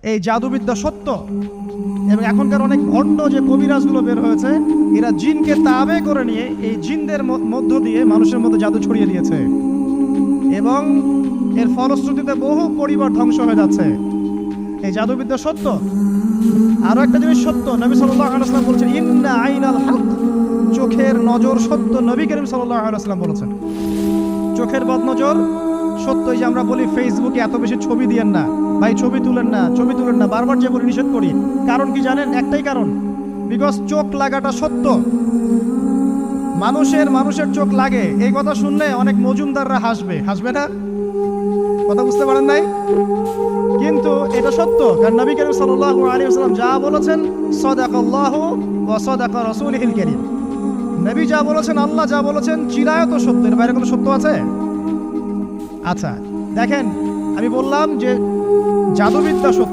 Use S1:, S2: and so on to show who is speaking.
S1: এই জাদুবিদ্যা সত্য। এবং এখনকার অনেক ভণ্ড যে কবিরাজগুলো বের হয়েছে, এরা জিনকে তাবে করে নিয়ে এই জিনদের মধ্য দিয়ে মানুষের মধ্যে জাদু ছড়িয়ে দিয়েছে, এবং এর ফলশ্রুতিতে বহু পরিবার ধ্বংস হয়ে যাচ্ছে। এই জাদুবিদ্যা সত্য। আরো একটা জিনিস সত্য, নবী সাল্লাল্লাহু আলাইহি ওয়াসাল্লাম বলেছেন, ইন্না আইনাল হক, চোখের নজর সত্য। নবী করিম সাল্লাল্লাহু আলাইহি ওয়াসাল্লাম বলেছেন চোখের বদনজর সত্য। এই যে আমরা বলি ফেসবুকে এত বেশি ছবি দিয়েন না ভাই, ছবি তুলেন না, ছবি তুলেন না, বারবার যে বলি নিষেধ করি, কারণ কি জানেন? একটাই কারণ, বিকজ চোখ লাগাটা সত্য। মানুষের চোখ লাগে, এই কথা শুনলে অনেক মজুমদাররা হাসবে না? কথা বুঝতে পারেন নাই? কিন্তু এটা সত্য, কারণ নবী করিম সাল্লাল্লাহু আলাইহি ওয়াসাল্লাম যা বলেছেন, সাদাকাল্লাহু ওয়া সাদাকা রাসূলুহুল কারীম। নবী যা বলেছেন, আল্লাহ যা বলেছেন, চিরায়ত সত্য। এর বাইরে কোনো সত্য আছে? আচ্ছা দেখেন, আমি বললাম যে জাদুবিদ্যা সত্য।